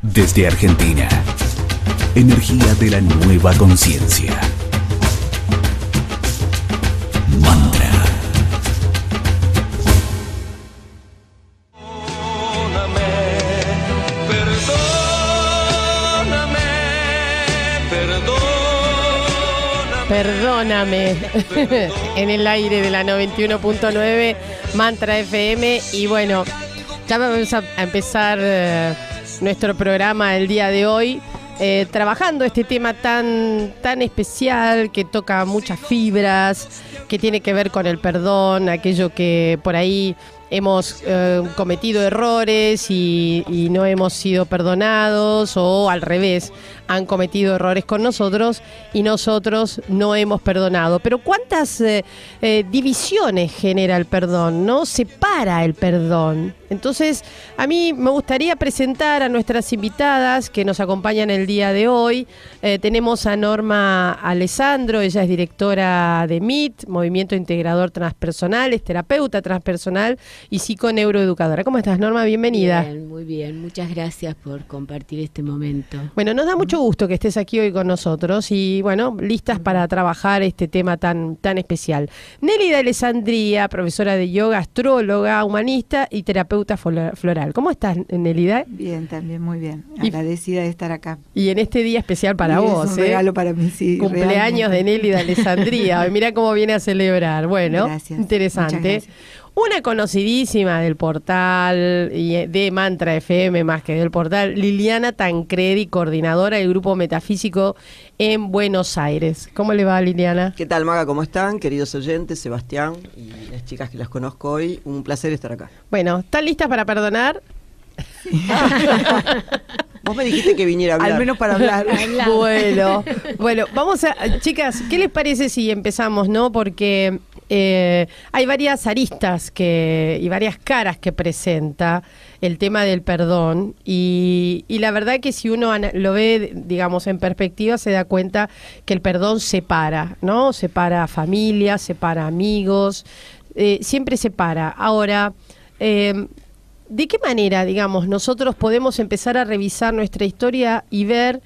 Desde Argentina, energía de la nueva conciencia. Mantra. Perdóname, en el aire de la 91.9 Mantra FM. Y bueno, ya vamos a empezar nuestro programa el día de hoy, trabajando este tema tan especial que toca muchas fibras, que tiene que ver con el perdón, aquello que por ahí hemos cometido errores y no hemos sido perdonados, o al revés, han cometido errores con nosotros y nosotros no hemos perdonado. Pero ¿cuántas divisiones genera el perdón, no? Separa el perdón. Entonces, a mí me gustaría presentar a nuestras invitadas que nos acompañan el día de hoy. Tenemos a Norma Alessandro, ella es directora de MIT, Movimiento Integrador Transpersonal, es terapeuta transpersonal y psiconeuroeducadora. ¿Cómo estás, Norma? Bienvenida. Bien, muy bien. Muchas gracias por compartir este momento. Bueno, nos da mucho gusto que estés aquí hoy con nosotros y, bueno, listas para trabajar este tema tan especial. Nélida Alessandría, profesora de yoga, astróloga, humanista y terapeuta floral. ¿Cómo estás, Nélida? Bien, también muy bien. Agradecida de estar acá. Y en este día especial para vos. Es un regalo para mí, sí. Cumpleaños realmente. de Nélida Alessandría. Mirá cómo viene a celebrar. Bueno, gracias. Interesante. Muchas gracias. Una conocidísima del portal y de Mantra FM, más que del portal, Liliana Tancredi, coordinadora del Grupo Metafísico en Buenos Aires. ¿Cómo le va, Liliana? ¿Qué tal, Maga? ¿Cómo están? Queridos oyentes, Sebastián y las chicas que las conozco hoy, un placer estar acá. Bueno, ¿están listas para perdonar? Sí. Vos me dijiste que viniera a hablar. Al menos para hablar. Bueno, vamos a, chicas, ¿qué les parece si empezamos, no? Porque hay varias aristas y varias caras que presenta el tema del perdón y la verdad que si uno lo ve, digamos, en perspectiva, se da cuenta que el perdón separa, ¿no? Separa familias, separa amigos, siempre separa. Ahora, ¿de qué manera, digamos, nosotros podemos empezar a revisar nuestra historia y ver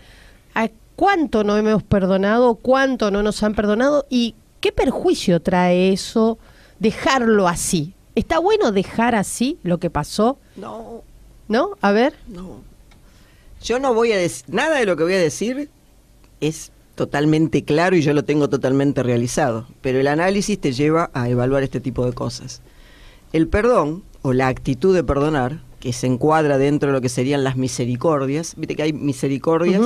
a cuánto no hemos perdonado, cuánto no nos han perdonado y qué perjuicio trae eso, dejarlo así? ¿Está bueno dejar así lo que pasó? No. ¿No? A ver. No. Yo no voy a decir, nada de lo que voy a decir es totalmente claro y yo lo tengo totalmente realizado, pero el análisis te lleva a evaluar este tipo de cosas. El perdón, o la actitud de perdonar, que se encuadra dentro de lo que serían las misericordias, viste que hay misericordias,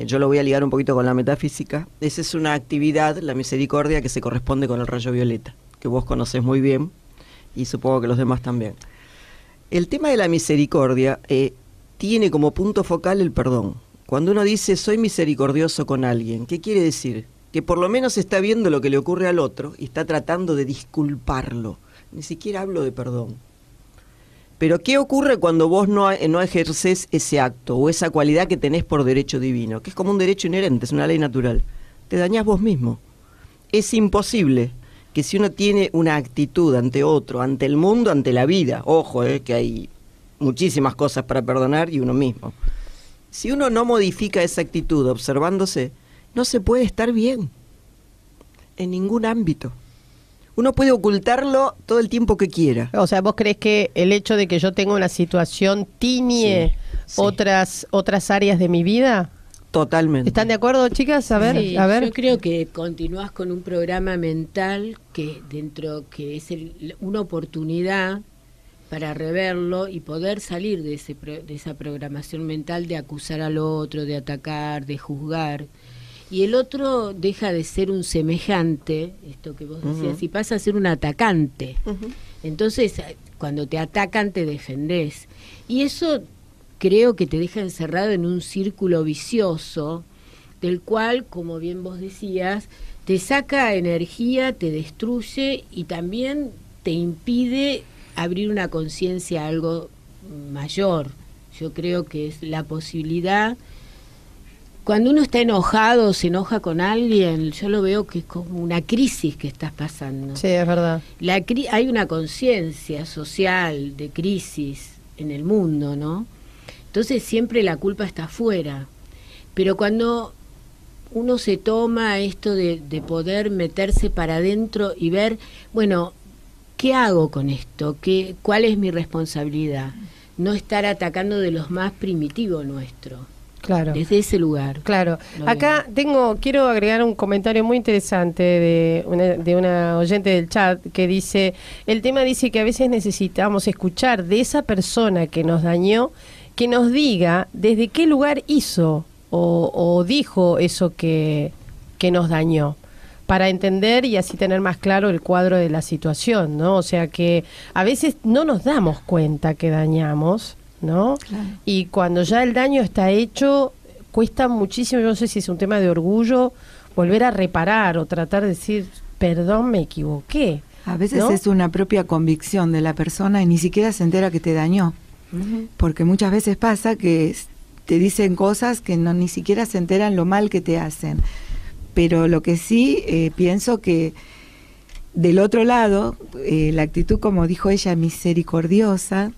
yo lo voy a ligar un poquito con la metafísica. Esa es una actividad, la misericordia, que se corresponde con el rayo violeta, que vos conocés muy bien y supongo que los demás también. El tema de la misericordia tiene como punto focal el perdón. Cuando uno dice soy misericordioso con alguien, ¿qué quiere decir? Que por lo menos está viendo lo que le ocurre al otro y está tratando de disculparlo. Ni siquiera hablo de perdón. Pero ¿qué ocurre cuando vos no ejercés ese acto o esa cualidad que tenés por derecho divino? Que es como un derecho inherente, es una ley natural. Te dañás vos mismo. Es imposible que si uno tiene una actitud ante otro, ante el mundo, ante la vida, ojo, que hay muchísimas cosas para perdonar y uno mismo. Si uno no modifica esa actitud observándose, no se puede estar bien en ningún ámbito. Uno puede ocultarlo todo el tiempo que quiera. O sea, ¿vos crees que el hecho de que yo tenga una situación tiñe otras áreas de mi vida? Totalmente. ¿Están de acuerdo, chicas? A ver, Sí, a ver. yo creo que continúas con un programa mental que es una oportunidad para reverlo y poder salir de esa programación mental de acusar al otro, de atacar, de juzgar. Y el otro deja de ser un semejante, esto que vos decías, y pasa a ser un atacante. Entonces, cuando te atacan, te defendés. Y eso creo que te deja encerrado en un círculo vicioso, del cual, como bien vos decías, te saca energía, te destruye y también te impide abrir una conciencia a algo mayor. Yo creo que es la posibilidad. Cuando uno está enojado, se enoja con alguien, yo lo veo que es como una crisis que estás pasando. Sí, es verdad. Hay una conciencia social de crisis en el mundo, ¿no? Entonces siempre la culpa está afuera. Pero cuando uno se toma esto de poder meterse para adentro y ver, bueno, ¿qué hago con esto? ¿Cuál es mi responsabilidad? No estar atacando de los más primitivos nuestro. Claro. Desde ese lugar. Claro. Acá quiero agregar un comentario muy interesante de una oyente del chat que dice, el tema dice que a veces necesitamos escuchar de esa persona que nos dañó, que nos diga desde qué lugar hizo o dijo eso que nos dañó, para entender y así tener más claro el cuadro de la situación, ¿no? O sea que a veces no nos damos cuenta que dañamos, ¿no? Claro. Y cuando ya el daño está hecho, cuesta muchísimo, yo no sé si es un tema de orgullo, volver a reparar o tratar de decir, perdón, me equivoqué. A veces, ¿no? es una propia convicción de la persona y ni siquiera se entera que te dañó. Porque muchas veces pasa que te dicen cosas que ni siquiera se enteran lo mal que te hacen. Pero lo que sí pienso que del otro lado, la actitud, como dijo ella, misericordiosa,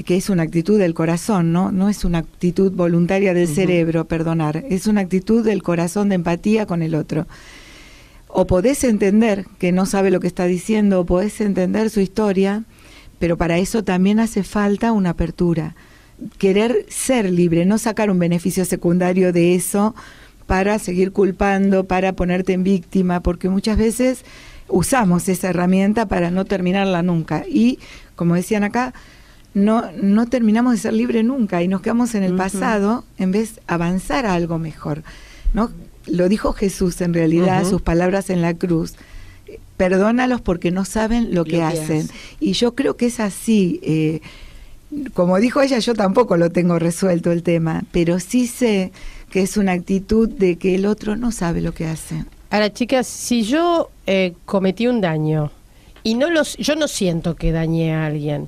que es una actitud del corazón, ¿no? No es una actitud voluntaria del cerebro, perdonar, es una actitud del corazón de empatía con el otro. O podés entender que no sabe lo que está diciendo, o podés entender su historia, pero para eso también hace falta una apertura. Querer ser libre, no sacar un beneficio secundario de eso para seguir culpando, para ponerte en víctima, porque muchas veces usamos esa herramienta para no terminarla nunca. Y, como decían acá, no terminamos de ser libres nunca y nos quedamos en el pasado en vez de avanzar a algo mejor, ¿no? Lo dijo Jesús en realidad, sus palabras en la cruz. Perdónalos porque no saben lo que hacen. Y yo creo que es así. Como dijo ella, yo tampoco lo tengo resuelto el tema, pero sí sé que es una actitud de que el otro no sabe lo que hace. Ahora, chicas, si yo cometí un daño y yo no siento que dañé a alguien,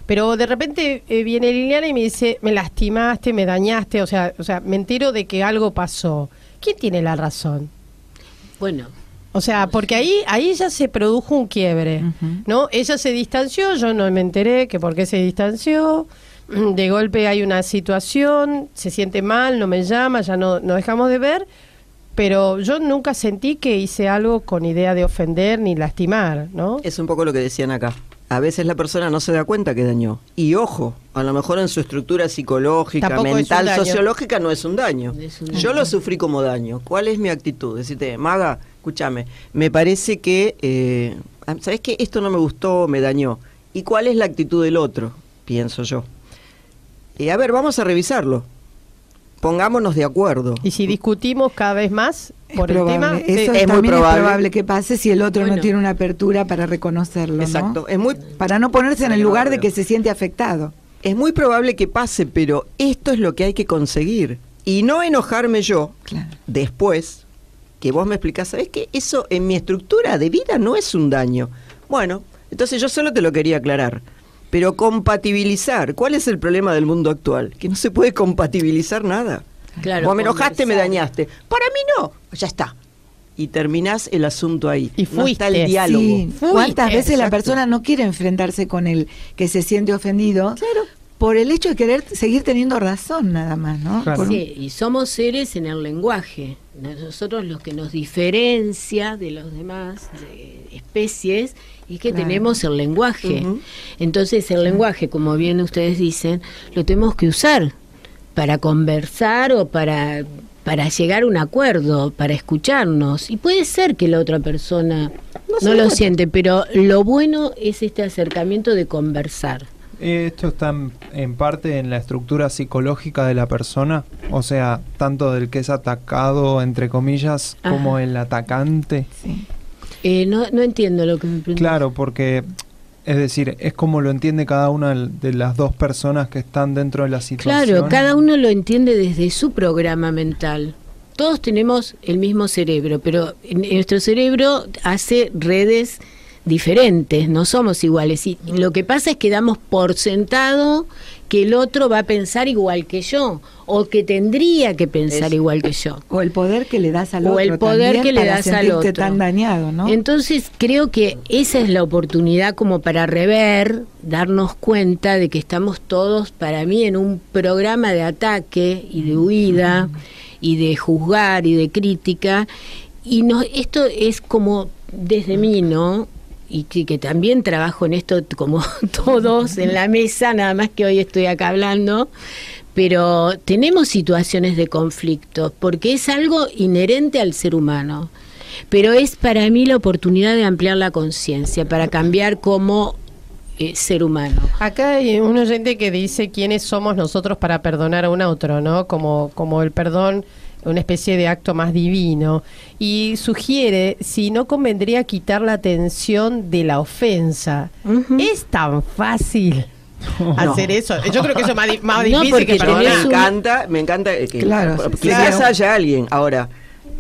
pero de repente viene Liliana y me dice, me lastimaste, me dañaste, o sea, me entero de que algo pasó. ¿Quién tiene la razón? Bueno, o sea, porque ahí ya se produjo un quiebre, ¿no? Ella se distanció, yo no me enteré que por qué se distanció, de golpe hay una situación, se siente mal, no me llama, ya no dejamos de ver, pero yo nunca sentí que hice algo con idea de ofender ni lastimar, ¿no? Es un poco lo que decían acá. A veces la persona no se da cuenta que dañó. Y ojo, a lo mejor en su estructura psicológica, Tampoco mental, es un daño. sociológica no es un daño. Es un daño. Yo lo sufrí como daño. ¿Cuál es mi actitud? Decirte, Maga, escúchame, me parece que, ¿sabes qué? Esto no me gustó, me dañó. ¿Y cuál es la actitud del otro? Pienso yo. A ver, vamos a revisarlo. Pongámonos de acuerdo. Y si discutimos cada vez más por el tema, Eso es muy también probable. es probable que pase si el otro Bueno. no tiene una apertura para reconocerlo, Exacto. ¿no? Es muy Para no ponerse en el lugar de que se siente afectado. Es muy probable que pase, pero esto es lo que hay que conseguir. Y no enojarme yo, Claro. después, que vos me explicás, ¿sabés qué? Eso en mi estructura de vida no es un daño. Bueno, entonces yo solo te lo quería aclarar. Pero compatibilizar, ¿cuál es el problema del mundo actual? Que no se puede compatibilizar nada. claro, Vos me enojaste, me conversar. dañaste. Para mí no, ya está. Y terminás el asunto ahí. Y no está fuiste. el diálogo. Sí. Fuiste. ¿Cuántas veces la Exacto. persona no quiere enfrentarse con el que se siente ofendido? Claro. Por el hecho de querer seguir teniendo razón nada más, ¿no? Claro. Por un- Sí, y somos seres en el lenguaje. Nosotros lo que nos diferencia de los demás de especies es que Claro. tenemos el lenguaje. Ujú. Entonces el lenguaje, como bien ustedes dicen, lo tenemos que usar para conversar o para llegar a un acuerdo, para escucharnos. Y puede ser que la otra persona no lo siente, pero lo bueno es este acercamiento de conversar. Esto está en parte en la estructura psicológica de la persona, o sea, tanto del que es atacado, entre comillas, Ajá. como el atacante. Sí. No entiendo lo que me preguntas. Claro, porque, es decir, es como lo entiende cada una de las dos personas que están dentro de la situación. Claro, cada uno lo entiende desde su programa mental. Todos tenemos el mismo cerebro, pero nuestro cerebro hace redes diferentes, no somos iguales. Y lo que pasa es que damos por sentado que el otro va a pensar igual que yo, o que tendría que pensar igual que yo. O el poder que le das al O otro. el poder también que le para das al sentirte otro. tan dañado, ¿no? Entonces creo que esa es la oportunidad como para rever, darnos cuenta de que estamos todos, para mí, en un programa de ataque y de huida y de juzgar y de crítica. Y esto es como desde mí, ¿no? Y que también trabajo en esto como todos en la mesa, nada más que hoy estoy acá hablando, pero tenemos situaciones de conflicto, porque es algo inherente al ser humano, pero es para mí la oportunidad de ampliar la conciencia, para cambiar como ser humano. Acá hay un oyente que dice quiénes somos nosotros para perdonar a un otro, ¿no? Como el perdón, una especie de acto más divino, y sugiere si no convendría quitar la tensión de la ofensa. ¿Es tan fácil hacer eso? Yo creo que eso es más No, difícil porque que perdonar. Me encanta que Claro, quizás claro. haya alguien. Ahora,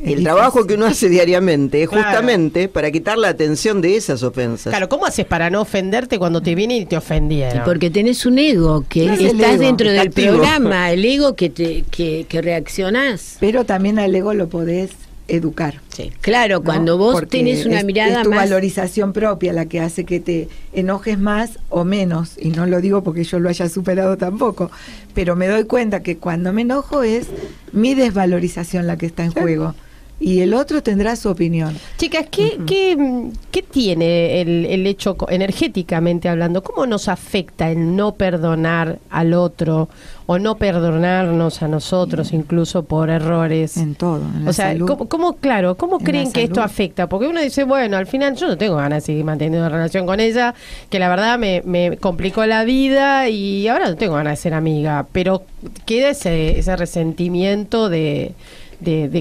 el trabajo que uno hace diariamente es justamente para quitar la atención de esas ofensas. Claro, ¿cómo haces para no ofenderte cuando te vienen y te ofendieron? Y porque tenés un ego, que No es el estás ego, dentro está del activo. programa, el ego que reaccionás. Pero también al ego lo podés educar. Claro, ¿no? cuando vos Porque tenés una mirada es tu más... valorización propia la que hace que te enojes más o menos, y no lo digo porque yo lo haya superado tampoco, pero me doy cuenta que cuando me enojo es mi desvalorización la que está en juego, y el otro tendrá su opinión. Chicas, ¿qué tiene el hecho energéticamente hablando? ¿Cómo nos afecta el no perdonar al otro o no perdonarnos a nosotros incluso por errores? En todo, en la O sea, salud. ¿cómo En creen la que esto salud. afecta? Porque uno dice, bueno, al final yo no tengo ganas de seguir manteniendo una relación con ella, que la verdad me complicó la vida y ahora no tengo ganas de ser amiga, pero queda ese resentimiento de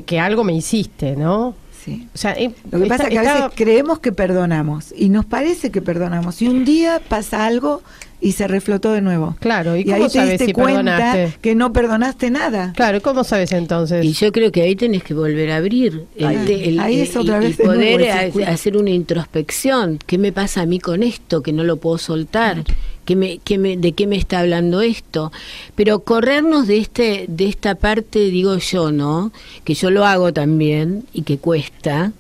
que algo me hiciste, ¿no? Sí. O sea, Lo que pasa es que a veces creemos que perdonamos y nos parece que perdonamos y un día pasa algo y se reflotó de nuevo. Claro, ¿y y cómo ahí te sabes diste si cuenta perdonaste? que no perdonaste nada. Claro, ¿y cómo sabes entonces? Y yo creo que ahí tenés que volver a abrir Ahí es otra vez y de nuevo poder el circuito. hacer una introspección. ¿Qué me pasa a mí con esto que no lo puedo soltar? ¿De qué me está hablando esto? Pero corrernos de esta parte, digo yo, ¿no? Que yo lo hago también y que cuesta.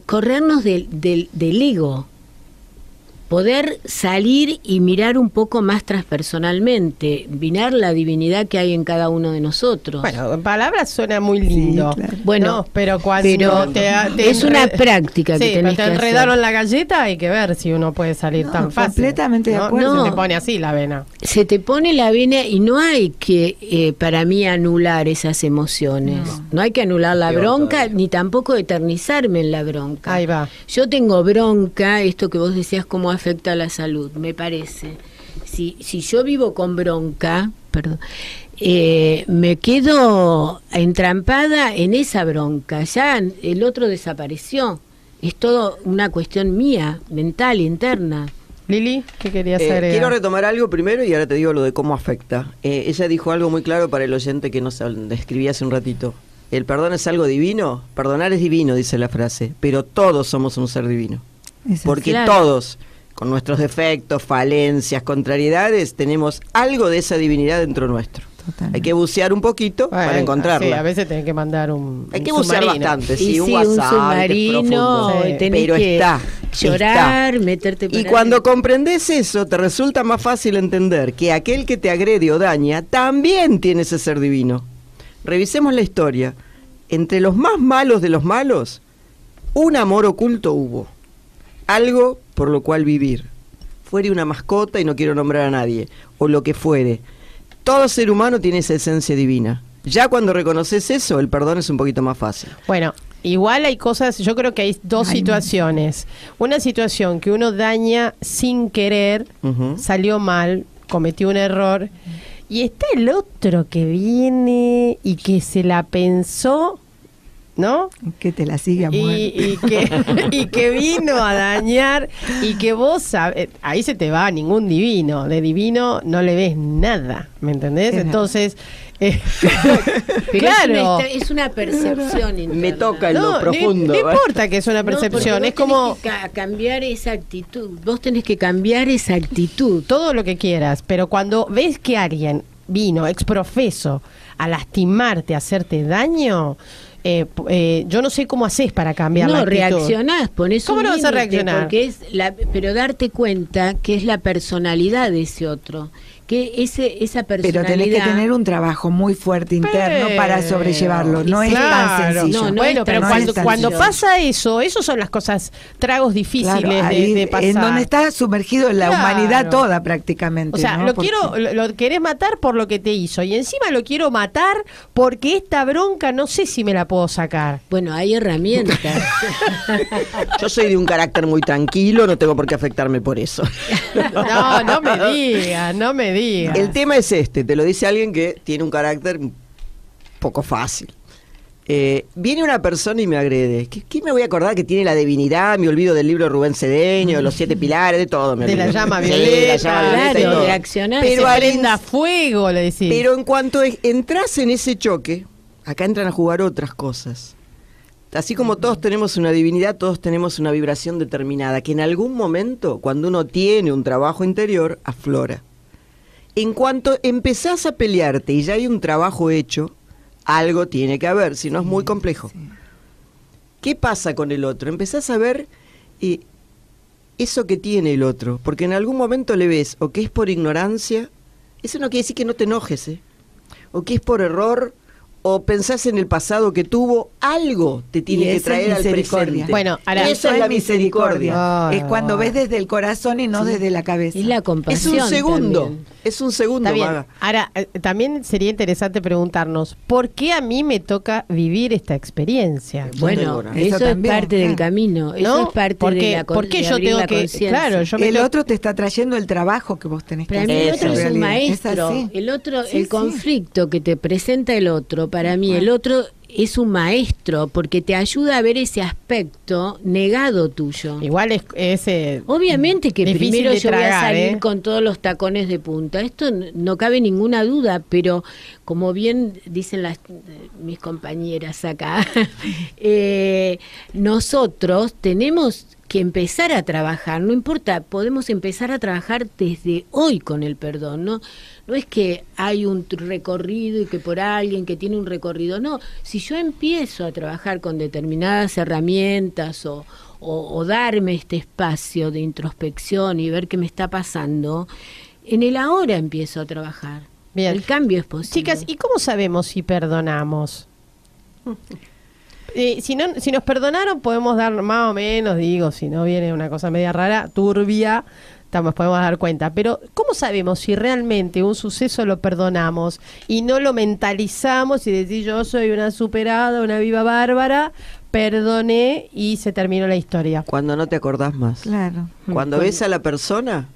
Corrernos del ego. Poder salir y mirar un poco más transpersonalmente, mirar la divinidad que hay en cada uno de nosotros. Bueno, en palabras suena muy lindo. Sí, claro. Bueno, ¿no? Pero cuando es una práctica que sí, tenés pero te que enredaron hacer. la galleta, hay que ver si uno puede salir No, tan fácil. completamente de ¿no? acuerdo. Se te No. pone así la vena. Se te pone la vena y no hay que, para mí, anular esas emociones. No hay que anular la Peor bronca, todavía. ni tampoco eternizarme en la bronca. Ahí va. Yo tengo bronca, esto que vos decías, cómo afecta a la salud, me parece. Si yo vivo con bronca, perdón, me quedo entrampada en esa bronca, ya el otro desapareció. Es todo una cuestión mía, mental, interna. Lili, ¿qué querías agregar? Quiero retomar algo primero y ahora te digo lo de cómo afecta. Ella dijo algo muy claro para el oyente que nos describía hace un ratito. ¿El perdón es algo divino? Perdonar es divino, dice la frase, pero todos somos un ser divino. Es así. Porque Claro. todos, con nuestros defectos, falencias, contrariedades, tenemos algo de esa divinidad dentro nuestro. Totalmente. Hay que bucear un poquito para Bueno, encontrarla. Sí, a veces tenés que mandar Hay un que bucear submarino. bastante, Y sí, un sí, WhatsApp, un que es submarino, profundo. Sí, tenés pero que está, llorar, está. meterte Y para cuando adentro. comprendes eso, te resulta más fácil entender que aquel que te agrede o daña también tiene ese ser divino. Revisemos la historia. Entre los más malos de los malos, un amor oculto hubo. Algo por lo cual vivir. Fuere una mascota y no quiero nombrar a nadie, o lo que fuere. Todo ser humano tiene esa esencia divina. Ya cuando reconoces eso, el perdón es un poquito más fácil. Bueno, igual hay cosas, yo creo que hay dos Ay, situaciones. Una situación que uno daña sin querer, Ujú. salió mal, cometió un error, y está el otro que viene y que se la pensó ¿no? Que te la siga Y que vino a dañar y que vos ahí se te va ningún divino, de divino no le ves nada, ¿me entendés? Entonces Pero claro, es una percepción interna. Me toca en no, lo profundo. no importa que es una percepción, No, es como tenés que cambiar esa actitud. Vos tenés que cambiar esa actitud. todo lo que quieras, pero cuando ves que alguien vino exprofeso a lastimarte, a hacerte daño, yo no sé cómo haces para cambiar la No, actitud. reaccionás, ponés ¿Cómo un no vas a límite, reaccionar? porque pero darte cuenta que es la personalidad de ese otro, que esa personalidad. Pero tenés que tener un trabajo muy fuerte interno para sobrellevarlo. No es tan Claro. sencillo. No Bueno, es pero tan cuando sencillo. pasa eso son las cosas, tragos difíciles Claro, ahí, de pasar. en donde está sumergido en la Claro. humanidad toda prácticamente. O sea, ¿no? Porque- lo querés matar por lo que te hizo y encima lo quiero matar porque esta bronca no sé si me la puedo sacar. Bueno, hay herramientas. Yo soy de un carácter muy tranquilo, no tengo por qué afectarme por eso. No me digas. El tema es te lo dice alguien que tiene un carácter un poco fácil. Viene una persona y me agrede. ¿Qué me voy a acordar que tiene la divinidad? Me olvido del libro de Rubén Cedeño, de los 7 pilares, de todo. Me De la olvido. llama Sí, violeta, la llama violeta y claro, todo. reaccionás. Pero Pero se al prenda fuego, le decís. Pero en cuanto entras en ese choque, acá entran a jugar otras cosas. Así como todos tenemos una divinidad, todos tenemos una vibración determinada, que en algún momento, cuando uno tiene un trabajo interior, aflora. En cuanto empezás a pelearte y ya hay un trabajo hecho, algo tiene que haber, si no es muy complejo. ¿Qué pasa con el otro? Empezás a ver eso que tiene el otro, porque en algún momento le ves o que es por ignorancia, eso no quiere decir que no te enojes, o que es por error, o pensás en el pasado que tuvo, algo te tiene Y que esa traer es al misericordia. presente. Bueno, ahora, esa es la misericordia. Ah, es cuando ves desde el corazón y no desde la cabeza. Es la Es compasión. un segundo, también. es un segundo, está bien. Maga. Ahora, también sería interesante preguntarnos, ¿por qué a mí me toca vivir esta experiencia? Bueno, Eso eso es también, parte del claro. camino. Eso ¿No? es parte ¿Por de qué? la ¿Por qué de yo abrir tengo la que...? conciencia. Claro, yo me El tengo- otro te está trayendo el trabajo que vos tenés que Para mí hacer. el otro en es un realidad. maestro. así. El otro, Sí, el sí. conflicto que te presenta el otro, para mí el otro es un maestro porque te ayuda a ver ese aspecto negado tuyo. Igual es Obviamente que difícil primero de yo voy a tragar, salir con todos los tacones de punta. Esto no cabe ninguna duda, pero como bien dicen mis compañeras acá, nosotros tenemos que empezar a trabajar, no importa, podemos empezar a trabajar desde hoy con el perdón, ¿no? No es que hay un recorrido y que por alguien que tiene un recorrido, no, si yo empiezo a trabajar con determinadas herramientas o darme este espacio de introspección y ver qué me está pasando, en el ahora empiezo a trabajar. Bien. El cambio es posible. Chicas, ¿y cómo sabemos si perdonamos? Si nos perdonaron, podemos dar más o menos, digo, si no viene una cosa media rara, turbia, podemos dar cuenta. Pero, ¿cómo sabemos si realmente un suceso lo perdonamos y no lo mentalizamos y decir yo soy una superada, una viva bárbara, perdoné y se terminó la historia? Cuando no te acordás más. Claro. Cuando ves a la persona,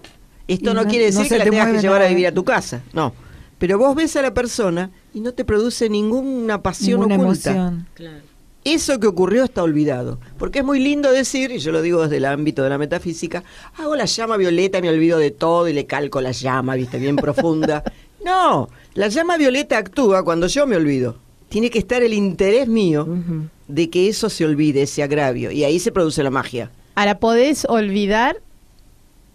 esto Y no quiere decir no se que la te tengas que mueve llevar a nada. vivir a tu casa, no. Pero vos ves a la persona y no te produce ninguna pasión Ninguna oculta. emoción. Claro. Eso que ocurrió está olvidado. Porque es muy lindo decir, y yo lo digo desde el ámbito de la metafísica, hago la llama violeta, me olvido de todo y le calco la llama, viste, bien profunda. No, la llama violeta actúa cuando yo me olvido. Tiene que estar el interés mío de que eso se olvide, ese agravio. Y ahí se produce la magia. Ahora, ¿podés olvidar?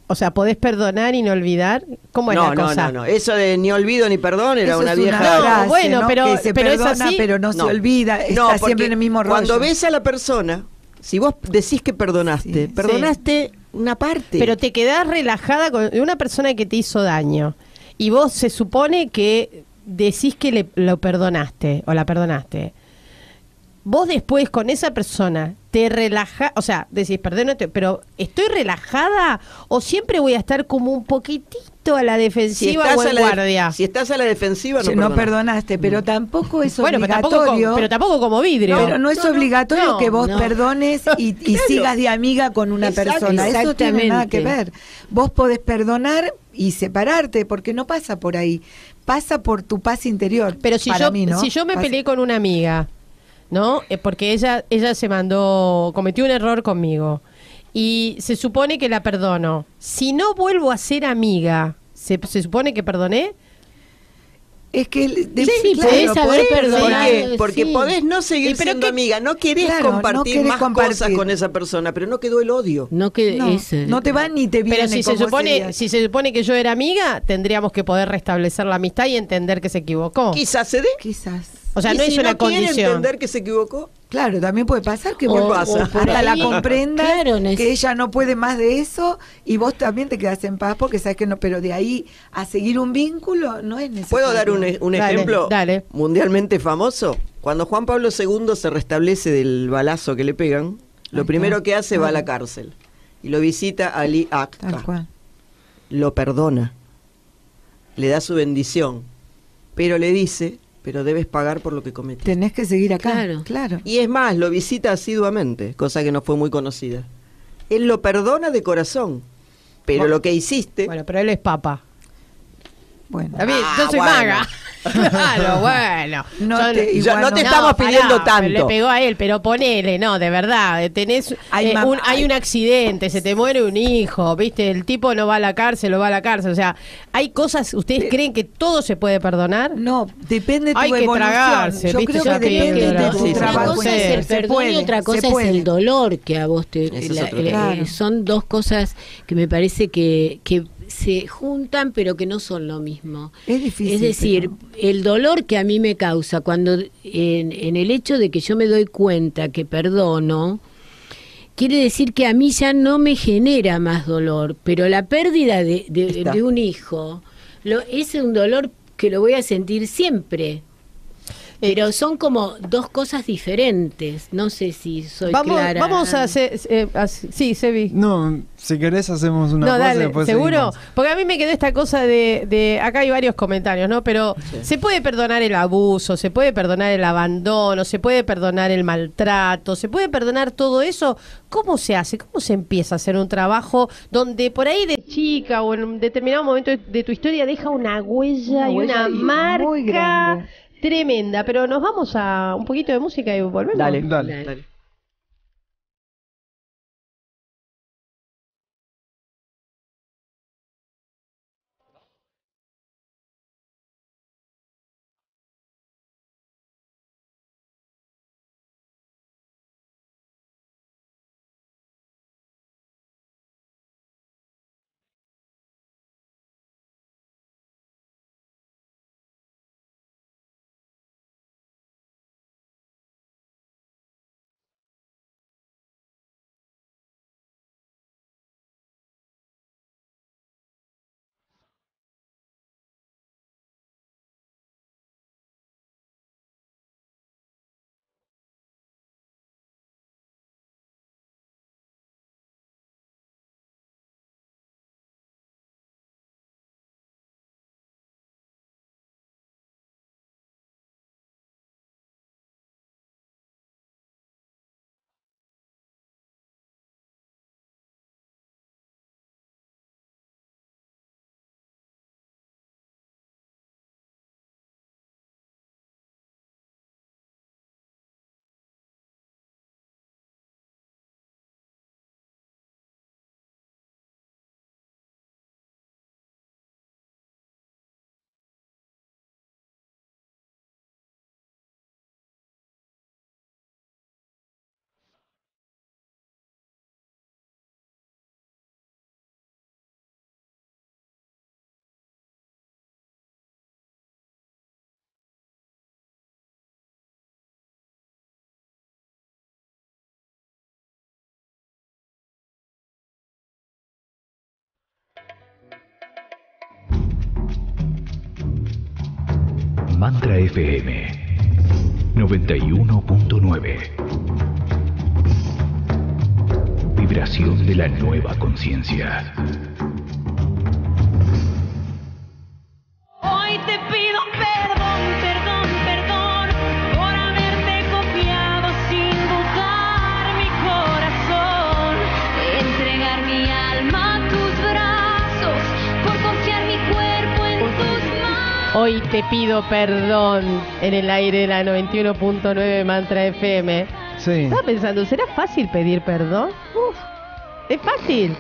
O sea, ¿podés perdonar y no olvidar? ¿Cómo es la cosa? No. Eso de ni olvido ni perdón era Eso una es vieja... frase, No, bueno, ¿no? pero- que se pero es perdona, así. pero no se olvida, No, está porque siempre en el mismo rollo. Cuando ves a la persona, si vos decís que perdonaste, Sí. perdonaste una parte. Pero te quedás relajada con una persona que te hizo daño y vos se supone que decís que lo perdonaste o la perdonaste. Vos después con esa persona te relajás, o sea, decís, perdónate, pero ¿estoy relajada o siempre voy a estar como un poquitito a la defensiva o en guardia? Si estás a la defensiva, no Sí, no perdonás. perdonaste, pero tampoco es Bueno, obligatorio. pero tampoco como vidrio. Pero no es obligatorio no, que vos no. perdones y sigas de amiga con una Exacto, persona. Eso no tiene nada que exactamente. ver. Vos podés perdonar y separarte, porque no pasa por ahí. Pasa por tu paz interior. Pero si para yo, mí, ¿no? si yo me Pasa- peleé con una amiga, ¿no? Porque ella cometió un error conmigo. Y se supone que la perdono. Si no vuelvo a ser amiga, ¿se supone que perdoné? Es que sí, podés haber perdonado. Porque sí. podés no seguir siendo amiga, no querés compartir más cosas con esa persona, pero no quedó el odio. No te va ni te viene. Pero si se supone que yo era amiga, tendríamos que poder restablecer la amistad y entender que se equivocó. Quizás se dé. Quizás. O sea, ¿Y no si es una no quiere condición. entender que se equivocó? Claro, también puede pasar que ¿Qué pasa? hasta la comprendas, Claro, que ella no puede más de eso y vos también te quedás en paz porque sabes que no, pero de ahí a seguir un vínculo no es necesario. ¿Puedo dar un Dale, ejemplo dale. mundialmente famoso? Cuando Juan Pablo II se restablece del balazo que le pegan, lo primero que hace va a la cárcel y lo visita Ali Tal Akka. cual. Lo perdona, le da su bendición, pero le dice, pero debes pagar por lo que cometiste. Tenés que seguir acá. Claro. Y es más, lo visita asiduamente, cosa que no fue muy conocida. Él lo perdona de corazón, pero lo que hiciste... Bueno, pero él es papa. Bueno. Está bien, yo soy bueno. maga. Claro, bueno. No te estamos pidiendo tanto. Le pegó a él, pero ponele, no, de verdad. Tenés hay un accidente, se te muere un hijo, ¿viste? El tipo no va a la cárcel, O sea, hay cosas, ¿ustedes creen que todo se puede perdonar? No, depende de tu Hay que evolución. tragarse, Yo ¿viste? creo Yo que depende creo de que tu sí, trabajo. Una cosa es el Se perdón y otra cosa es el dolor que a vos te... Eso es otro tema. Claro. Son dos cosas que me parece que se juntan pero que no son lo mismo. Es difícil. Es decir, el dolor que a mí me causa cuando en el hecho de que yo me doy cuenta que perdono, quiere decir que a mí ya no me genera más dolor, pero la pérdida de un hijo es un dolor que lo voy a sentir siempre. Pero son como dos cosas diferentes. No sé si soy clara. Vamos a hacer... sí, Sebi. No, si querés hacemos una No, cosa y dale, después ¿seguro? seguimos. Porque a mí me quedó esta cosa de acá hay varios comentarios, ¿no? Pero se puede perdonar el abuso, se puede perdonar el abandono, se puede perdonar el maltrato, se puede perdonar todo eso. ¿Cómo se hace? ¿Cómo se empieza a hacer un trabajo donde por ahí de chica o en un determinado momento de tu historia deja una huella y una marca muy grande? Tremenda? Pero nos vamos a un poquito de música y volvemos. Dale. Mantra FM 91.9. Vibración de la nueva conciencia. Hoy te pido perdón, perdón, perdón por haberte confiado sin dudar mi corazón, entregar mi alma a tus brazos, por confiar mi cuerpo en tus manos. Hoy te pido perdón en el aire de la 91.9 Mantra FM. Sí. Estaba pensando, ¿será fácil pedir perdón? Uf, es fácil.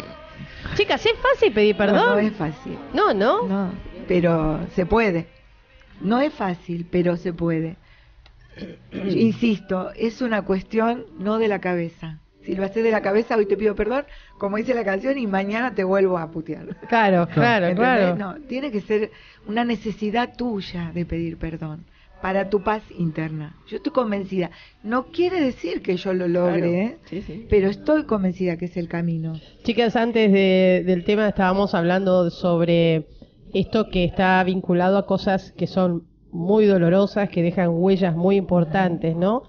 Chicas, ¿es fácil pedir perdón? No es fácil. No, ¿no? No, pero se puede. No es fácil, pero se puede. Insisto, es una cuestión no de la cabeza. Si lo haces de la cabeza, hoy te pido perdón, como dice la canción, y mañana te vuelvo a putear. Claro, claro, ¿Entendés? claro. No, tiene que ser una necesidad tuya de pedir perdón para tu paz interna. Yo estoy convencida. No quiere decir que yo lo logre, pero estoy convencida que es el camino. Chicas, antes del tema estábamos hablando sobre esto que está vinculado a cosas que son muy dolorosas, que dejan huellas muy importantes, ¿no?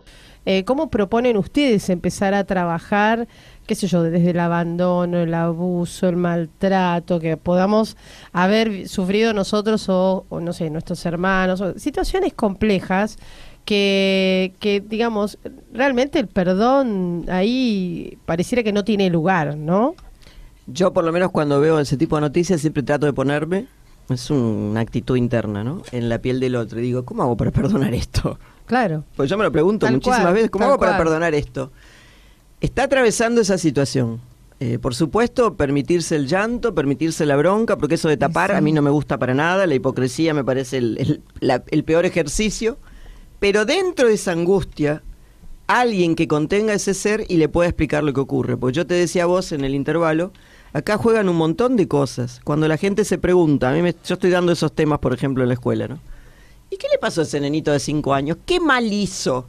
¿Cómo proponen ustedes empezar a trabajar, qué sé yo, desde el abandono, el abuso, el maltrato, que podamos haber sufrido nosotros o no sé, nuestros hermanos, o situaciones complejas que digamos, realmente el perdón ahí pareciera que no tiene lugar, ¿no? Yo por lo menos cuando veo ese tipo de noticias siempre trato de ponerme, es una actitud interna, ¿no? En la piel del otro. Y digo, ¿cómo hago para perdonar esto? Claro. Pues yo me lo pregunto Tal muchísimas cual, veces, ¿cómo tal hago para cual. perdonar esto? Está atravesando esa situación. Por supuesto, permitirse el llanto, permitirse la bronca, porque eso de tapar Sí. a mí no me gusta para nada, la hipocresía me parece el peor ejercicio, pero dentro de esa angustia, alguien que contenga ese ser y le pueda explicar lo que ocurre. Pues yo te decía a vos en el intervalo, acá juegan un montón de cosas. Cuando la gente se pregunta, yo estoy dando esos temas, por ejemplo, en la escuela, ¿no? ¿Y qué le pasó a ese nenito de 5 años? ¿Qué mal hizo?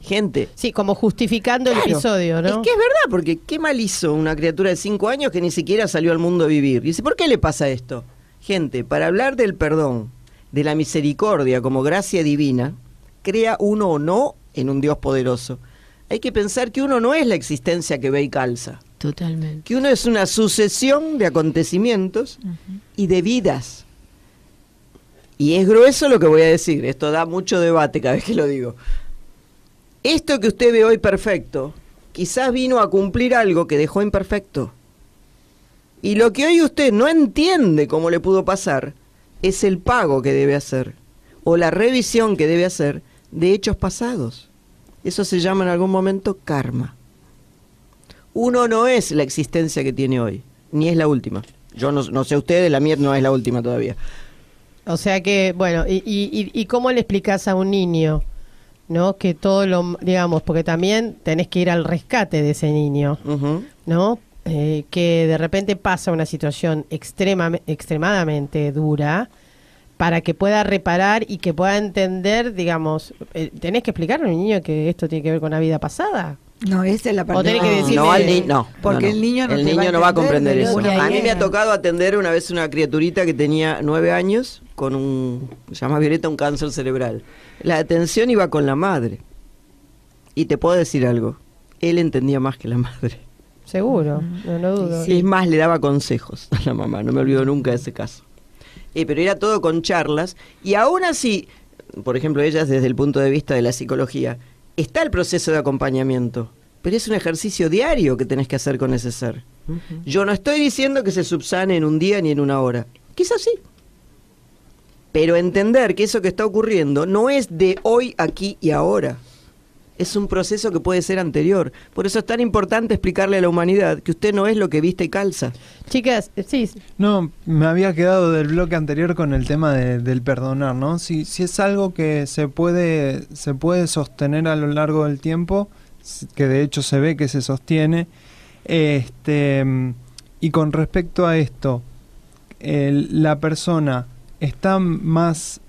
Gente. Sí, como justificando el Claro, episodio, ¿no? Es que es verdad, porque qué mal hizo una criatura de 5 años que ni siquiera salió al mundo a vivir. Y dice, ¿por qué le pasa esto? Gente, para hablar del perdón, de la misericordia como gracia divina, crea uno o no en un Dios poderoso. Hay que pensar que uno no es la existencia que ve y calza. Totalmente. Que uno es una sucesión de acontecimientos y de vidas. Y es grueso lo que voy a decir, esto da mucho debate cada vez que lo digo. Esto que usted ve hoy perfecto, quizás vino a cumplir algo que dejó imperfecto. Y lo que hoy usted no entiende cómo le pudo pasar, es el pago que debe hacer, o la revisión que debe hacer de hechos pasados. Eso se llama en algún momento karma. Uno no es la existencia que tiene hoy, ni es la última. Yo no sé ustedes, la mía no es la última todavía. O sea que, bueno, ¿y cómo le explicás a un niño, no? Que todo lo, digamos, porque también tenés que ir al rescate de ese niño, Ujú. ¿no? Que de repente pasa una situación extremadamente dura para que pueda reparar y que pueda entender, digamos, tenés que explicarle a un niño que esto tiene que ver con la vida pasada. No, esa es la parte. O tenés que decirle- No, al no, Porque no. el niño no El te va niño a no va a entender comprender de eso. ninguna A mí me manera. ha tocado atender una vez una criaturita que tenía 9 años con se llama Violeta, un cáncer cerebral. La atención iba con la madre. Y te puedo decir algo, él entendía más que la madre. Seguro, no lo dudo. Es más, le daba consejos a la mamá, no me olvido nunca de ese caso. Pero era todo con charlas, y aún así, por ejemplo, ellas desde el punto de vista de la psicología, está el proceso de acompañamiento, pero es un ejercicio diario que tenés que hacer con ese ser. Yo no estoy diciendo que se subsane en un día ni en una hora, quizás sí, pero entender que eso que está ocurriendo no es de hoy, aquí y ahora. Es un proceso que puede ser anterior. Por eso es tan importante explicarle a la humanidad que usted no es lo que viste y calza. Chicas, sí, No, me había quedado del bloque anterior con el tema del perdonar, ¿no? Si es algo que se puede sostener a lo largo del tiempo, que de hecho se ve que se sostiene, y con respecto a esto, la persona está más